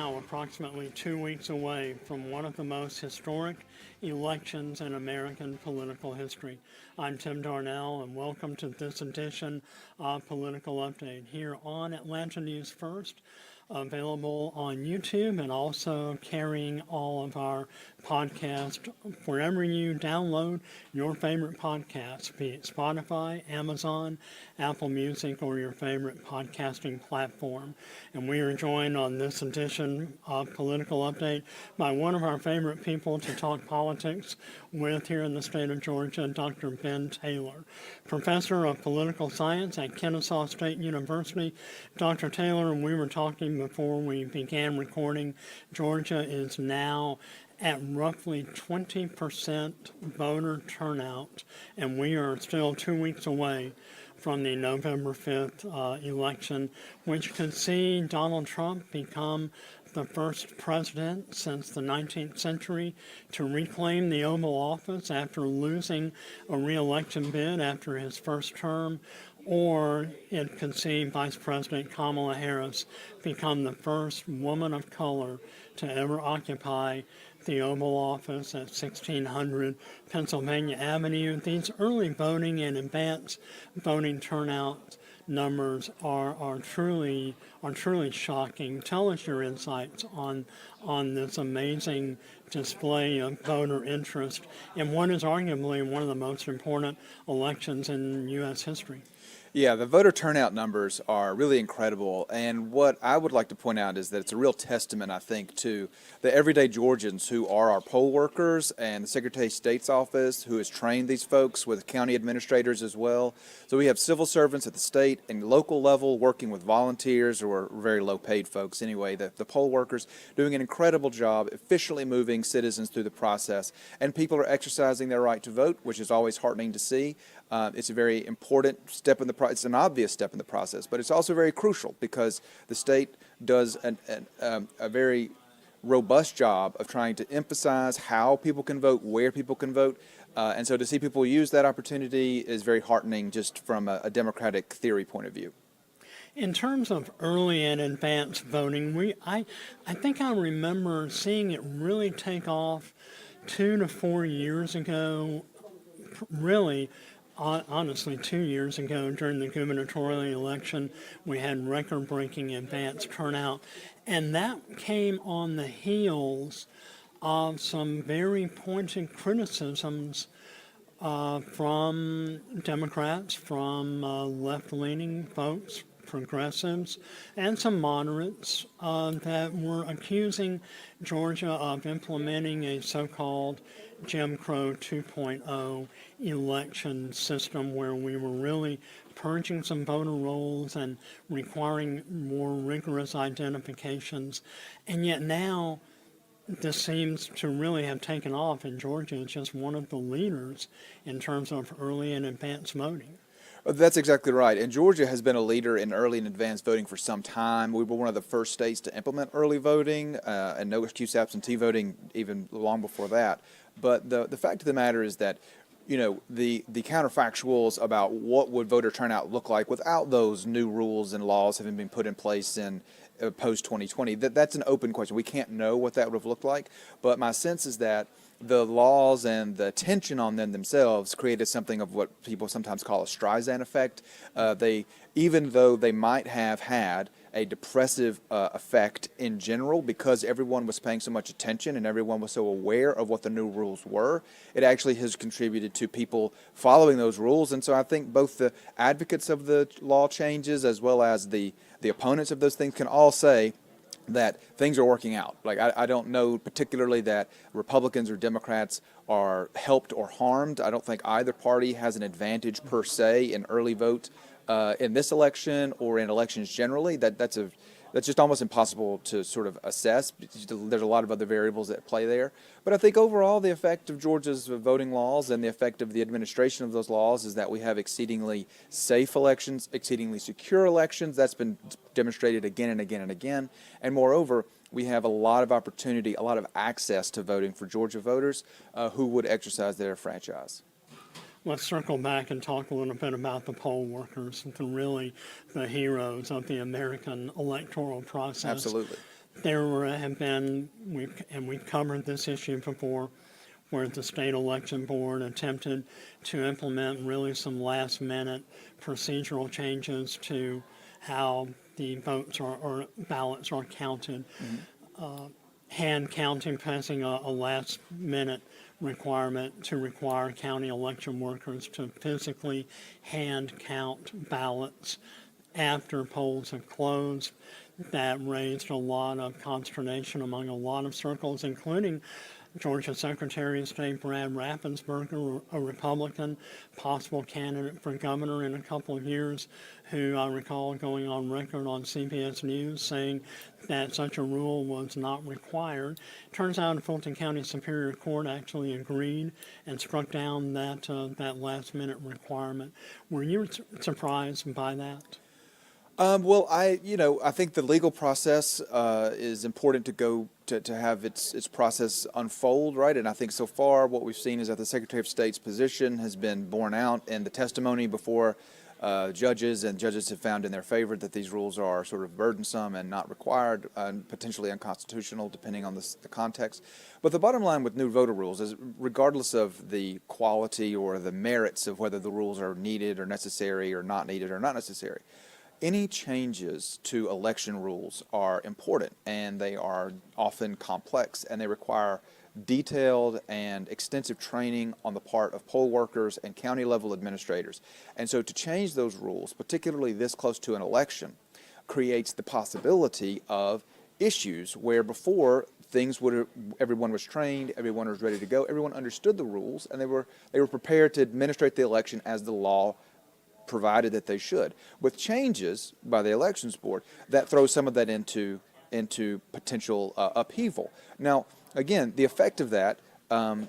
now approximately 2 weeks away from one of the most historic elections in American political history. I'm Tim Darnell, and welcome to this edition of Political Update here on Atlanta News First, available on YouTube and also carrying all of our podcasts wherever you download your favorite podcasts, be it Spotify, Amazon, Apple Music, or your favorite podcasting platform. And we are joined on this edition of Political Update by one of our favorite people to talk politics with here in the state of Georgia, Dr. Ben Taylor, professor of political science at Kennesaw State University. Dr. Taylor, we were talking before we began recording, Georgia is now at roughly 20% voter turnout, and we are still 2 weeks away from the November 5th election, which could see Donald Trump become the first president since the 19th century to reclaim the Oval Office after losing a re-election bid after his first term, or it could see Vice President Kamala Harris become the first woman of color to ever occupy the Oval Office at 1600 Pennsylvania Avenue. These early voting and advance voting turnout numbers are truly shocking. Tell us your insights on this amazing display of voter interest in what is arguably one of the most important elections in U.S. history. Yeah, the voter turnout numbers are really incredible, and what I would like to point out is that it's a real testament, I think, to the everyday Georgians who are our poll workers and the Secretary of State's office who has trained these folks with county administrators as well. So we have civil servants at the state and local level working with volunteers or very low-paid folks anyway, the poll workers doing an incredible job efficiently moving citizens through the process, and people are exercising their right to vote, which is always heartening to see. It's a very important step in the process. It's an obvious step in the process, but it's also very crucial because the state does a very robust job of trying to emphasize how people can vote, where people can vote, and so to see people use that opportunity is very heartening just from a democratic theory point of view. In terms of early and advanced voting, I think I remember seeing it really take off 2 to 4 years ago, really. Honestly, 2 years ago during the gubernatorial election, we had record-breaking advance turnout, and that came on the heels of some very pointed criticisms from Democrats, from left-leaning folks, progressives, and some moderates that were accusing Georgia of implementing a so-called Jim Crow 2.0 election system where we were really purging some voter rolls and requiring more rigorous identifications. And yet now this seems to really have taken off, and Georgia is just one of the leaders in terms of early and advanced voting. That's exactly right. And Georgia has been a leader in early and advanced voting for some time. We were one of the first states to implement early voting and no excuse absentee voting even long before that. But the fact of the matter is that, you know, the counterfactuals about what would voter turnout look like without those new rules and laws having been put in place in post-2020, that's an open question. We can't know what that would have looked like. But my sense is that the laws and the tension on them themselves created something of what people sometimes call a Streisand effect. Even though they might have had a depressive effect in general because everyone was paying so much attention and everyone was so aware of what the new rules were, it actually has contributed to people following those rules. And so I think both the advocates of the law changes as well as the opponents of those things can all say that things are working out. Like, I don't know particularly that Republicans or Democrats are helped or harmed. I don't think either party has an advantage per se in early vote in this election or in elections generally. That's just almost impossible to sort of assess. There's a lot of other variables at play there. But I think overall the effect of Georgia's voting laws and the effect of the administration of those laws is that we have exceedingly safe elections, exceedingly secure elections. That's been demonstrated again and again and again. And moreover, we have a lot of opportunity, a lot of access to voting for Georgia voters who would exercise their franchise. Let's circle back and talk a little bit about the poll workers, the heroes of the American electoral process. Absolutely. have been, we've covered this issue before, where the state election board attempted to implement really some last minute procedural changes to how the votes or ballots are counted. Hand counting, passing a last minute requirement to require county election workers to physically hand count ballots after polls have closed. That raised a lot of consternation among a lot of circles, including Georgia Secretary of State Brad Raffensperger, a Republican, possible candidate for governor in a couple of years, who I recall going on record on CBS News saying that such a rule was not required. Turns out Fulton County Superior Court actually agreed and struck down that last-minute requirement. Were you surprised by that? Well, I think the legal process is important to have its process unfold, right? And I think so far what we've seen is that the Secretary of State's position has been borne out in the testimony before judges, and judges have found in their favor that these rules are sort of burdensome and not required and potentially unconstitutional depending on the context. But the bottom line with new voter rules is, regardless of the quality or the merits of whether the rules are needed or necessary or not needed or not necessary, any changes to election rules are important, and they are often complex, and they require detailed and extensive training on the part of poll workers and county level administrators. And so to change those rules, particularly this close to an election, creates the possibility of issues where before everyone was trained, everyone was ready to go, everyone understood the rules, and they were prepared to administrate the election as the law provided that they should. With changes by the elections board, that throws some of that into potential upheaval. Now, again, the effect of that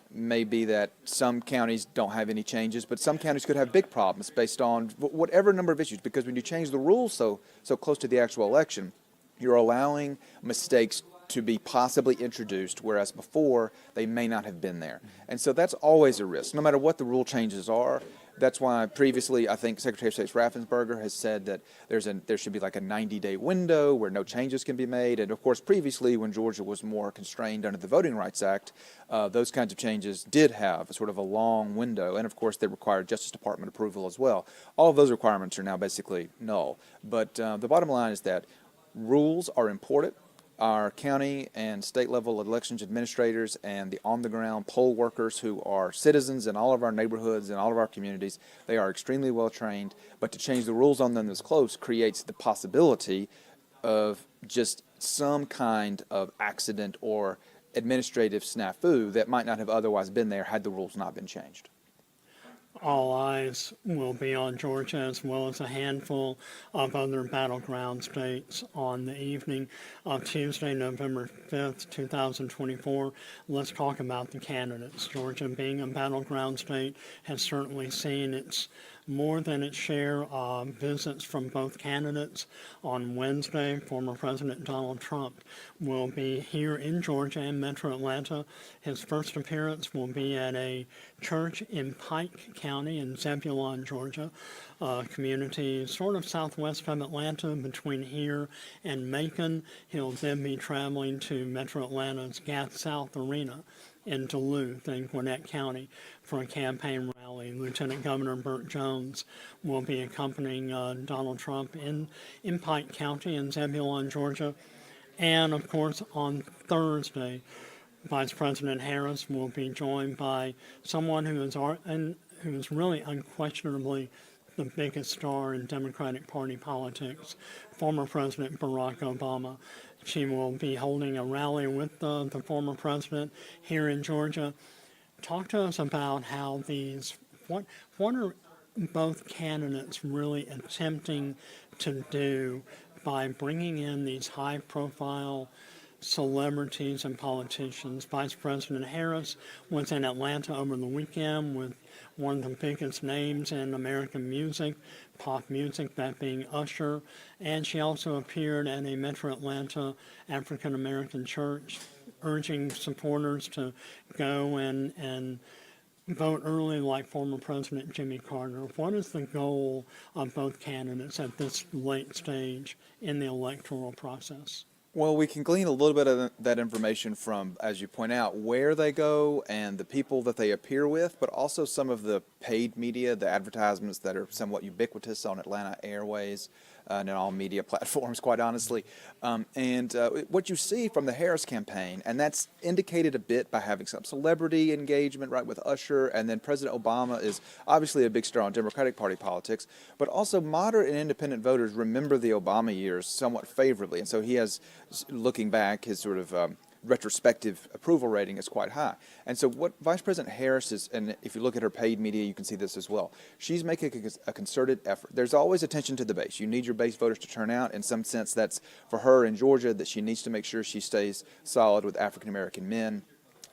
may be that some counties don't have any changes, but some counties could have big problems based on whatever number of issues, because when you change the rules so close to the actual election, you're allowing mistakes to be possibly introduced, whereas before they may not have been there. And so that's always a risk, no matter what the rule changes are. That's why previously I think Secretary of State Raffensperger has said that there should be like a 90-day window where no changes can be made. And of course, previously when Georgia was more constrained under the Voting Rights Act, those kinds of changes did have a sort of a long window. And of course, they required Justice Department approval as well. All of those requirements are now basically null. But the bottom line is that rules are important. Our county and state level elections administrators and the on-the-ground poll workers who are citizens in all of our neighborhoods and all of our communities, they are extremely well trained, but to change the rules on them this close creates the possibility of just some kind of accident or administrative snafu that might not have otherwise been there had the rules not been changed. All eyes will be on Georgia, as well as a handful of other battleground states on the evening of Tuesday, November 5th, 2024. Let's talk about the candidates. Georgia, being a battleground state, has certainly seen more than its share of visits from both candidates. On Wednesday, former President Donald Trump will be here in Georgia and Metro Atlanta. His first appearance will be at a church in Pike County in Zebulon, Georgia, a community sort of southwest of Atlanta between here and Macon. He'll then be traveling to Metro Atlanta's Gas South Arena in Duluth in Gwinnett County for a campaign rally. Lieutenant Governor Burt Jones will be accompanying Donald Trump in Pike County in Zebulon, Georgia. And of course, on Thursday, Vice President Harris will be joined by someone who is really unquestionably the biggest star in Democratic Party politics, former President Barack Obama. She will be holding a rally with the former president here in Georgia. Talk to us about how what are both candidates really attempting to do by bringing in these high-profile celebrities and politicians. Vice President Harris was in Atlanta over the weekend with one of the biggest names in American music, pop music, that being Usher. And she also appeared at a Metro Atlanta African American church, urging supporters to go and vote early like former President Jimmy Carter. What is the goal of both candidates at this late stage in the electoral process? Well, we can glean a little bit of that information from, as you point out, where they go and the people that they appear with, but also some of the paid media, the advertisements that are somewhat ubiquitous on Atlanta Airways and in all media platforms, quite honestly. What you see from the Harris campaign, and that's indicated a bit by having some celebrity engagement, right, with Usher, and then President Obama is obviously a big star on Democratic Party politics, but also moderate and independent voters remember the Obama years somewhat favorably, and so he has, looking back, his sort of retrospective approval rating is quite high. And so what Vice President Harris is, and if you look at her paid media, you can see this as well, she's making a concerted effort. There's always attention to the base. You need your base voters to turn out. In some sense, that's for her in Georgia, that she needs to make sure she stays solid with African-American men.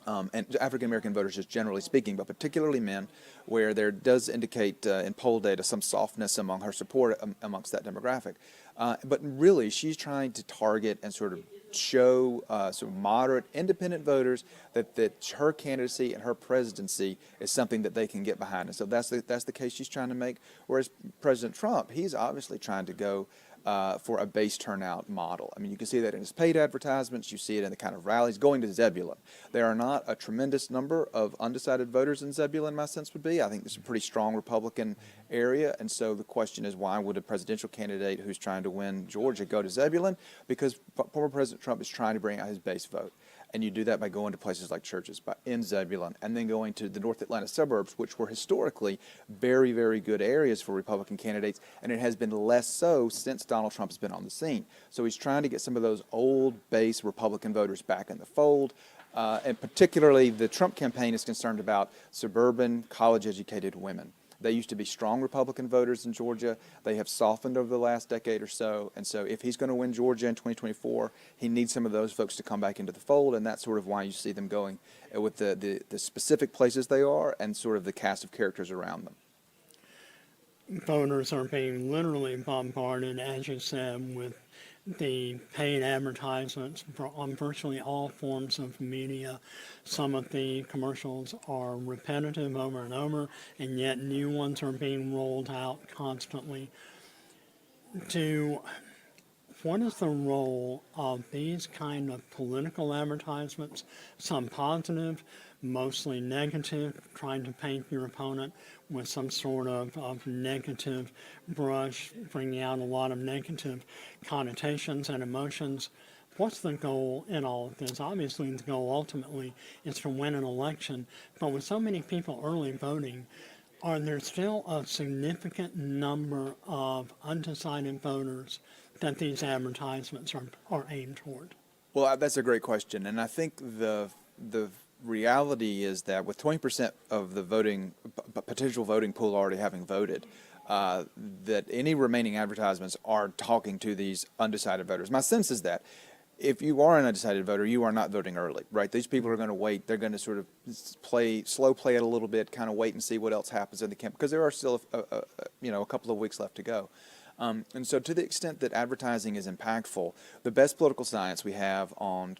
And African-American voters, just generally speaking, but particularly men, where there does indicate in poll data some softness among her support amongst that demographic. But really, she's trying to target and sort of show sort of moderate, independent voters that her candidacy and her presidency is something that they can get behind. And so that's the case she's trying to make. Whereas President Trump, he's obviously trying to go for a base turnout model. I mean, you can see that in his paid advertisements. You see it in the kind of rallies going to Zebulon. There are not a tremendous number of undecided voters in Zebulon, my sense would be. I think it's a pretty strong Republican area. And so the question is, why would a presidential candidate who's trying to win Georgia go to Zebulon? Because former President Trump is trying to bring out his base vote. And you do that by going to places like churches in Zebulon, and then going to the North Atlanta suburbs, which were historically very, very good areas for Republican candidates, and it has been less so since Donald Trump has been on the scene. So he's trying to get some of those old base Republican voters back in the fold, and particularly the Trump campaign is concerned about suburban, college-educated women. They used to be strong Republican voters in Georgia. They have softened over the last decade or so. And so if he's going to win Georgia in 2024, he needs some of those folks to come back into the fold. And that's sort of why you see them going with the specific places they are and sort of the cast of characters around them. Voters are being literally bombarded, as you said, with the paid advertisements on virtually all forms of media. Some of the commercials are repetitive over and over, and yet new ones are being rolled out constantly. What is the role of these kind of political advertisements, some positive, mostly negative, trying to paint your opponent with some sort of negative brush, bringing out a lot of negative connotations and emotions? What's the goal in all of this? Obviously, the goal ultimately is to win an election, but with so many people early voting, are there still a significant number of undecided voters that these advertisements are aimed toward? Well, that's a great question, and I think the reality is that with 20% of the potential voting pool already having voted, that any remaining advertisements are talking to these undecided voters. My sense is that if you are an undecided voter, you are not voting early, right? These people are going to wait. They're going to sort of slow play it a little bit, kind of wait and see what else happens in the campaign, because there are still a couple of weeks left to go. And so to the extent that advertising is impactful, the best political science we have on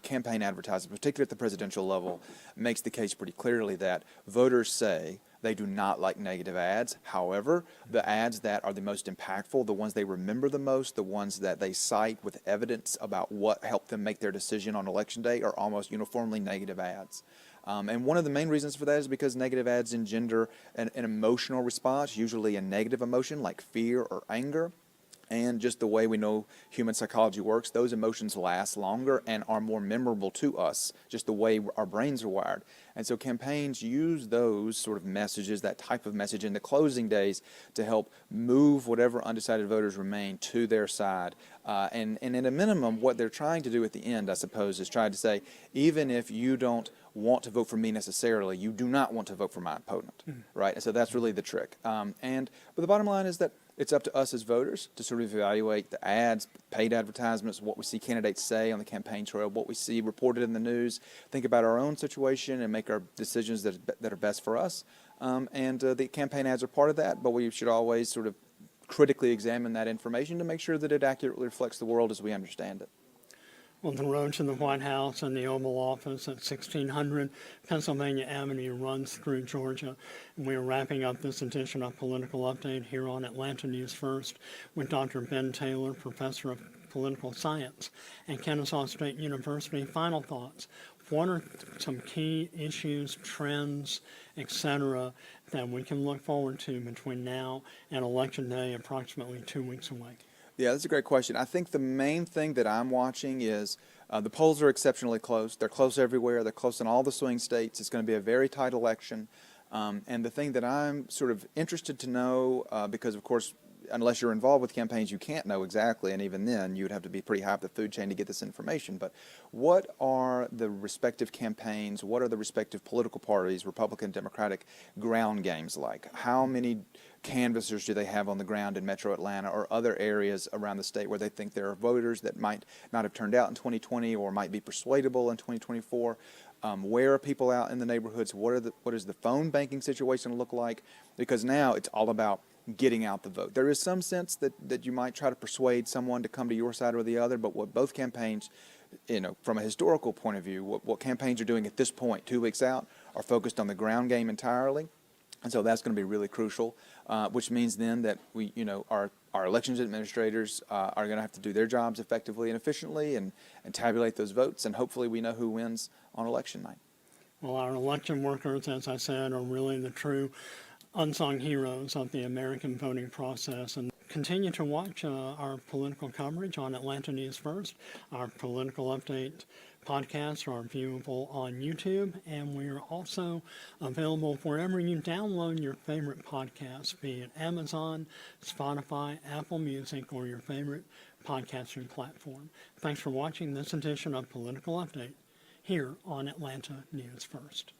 campaign advertising, particularly at the presidential level, makes the case pretty clearly that voters say they do not like negative ads. However, the ads that are the most impactful, the ones they remember the most, the ones that they cite with evidence about what helped them make their decision on election day, are almost uniformly negative ads. And one of the main reasons for that is because negative ads engender an emotional response, usually a negative emotion like fear or anger. And just the way we know human psychology works, those emotions last longer and are more memorable to us, just the way our brains are wired. And so campaigns use those sort of messages, that type of message in the closing days to help move whatever undecided voters remain to their side. And at a minimum, what they're trying to do at the end, I suppose, is try to say, even if you don't want to vote for me necessarily, you do not want to vote for my opponent, right? And so that's really the trick. But the bottom line is that it's up to us as voters to sort of evaluate the ads, paid advertisements, what we see candidates say on the campaign trail, what we see reported in the news, think about our own situation and make our decisions that are best for us. The campaign ads are part of that, but we should always sort of critically examine that information to make sure that it accurately reflects the world as we understand it. Well, the road to the White House and the Oval Office at 1600 Pennsylvania Avenue runs through Georgia. And we are wrapping up this edition of Political Update here on Atlanta News First with Dr. Ben Taylor, Professor of Political Science and Kennesaw State University. Final thoughts. What are some key issues, trends, etc., that we can look forward to between now and Election Day, approximately 2 weeks away? Yeah, that's a great question. I think the main thing that I'm watching is the polls are exceptionally close. They're close everywhere. They're close in all the swing states. It's going to be a very tight election. And the thing that I'm sort of interested to know, because of course, unless you're involved with campaigns, you can't know exactly, and even then, you would have to be pretty high up the food chain to get this information. But what are the respective campaigns, what are the respective political parties, Republican, Democratic, ground games like? How many canvassers do they have on the ground in Metro Atlanta or other areas around the state where they think there are voters that might not have turned out in 2020 or might be persuadable in 2024? Where are people out in the neighborhoods? What is the phone banking situation look like? Because now it's all about getting out the vote. There is some sense that you might try to persuade someone to come to your side or the other, but what both campaigns, from a historical point of view, what campaigns are doing at this point, 2 weeks out, are focused on the ground game entirely. And so that's going to be really crucial, which means then that our elections administrators are going to have to do their jobs effectively and efficiently and tabulate those votes, and hopefully we know who wins on election night. Well, our election workers, as I said, are really the true unsung heroes of the American voting process. And continue to watch our political coverage on Atlanta News First. Our political update podcasts are viewable on YouTube, and we are also available wherever you download your favorite podcasts, be it Amazon, Spotify, Apple Music, or your favorite podcasting platform. Thanks for watching this edition of Political Update here on Atlanta News First.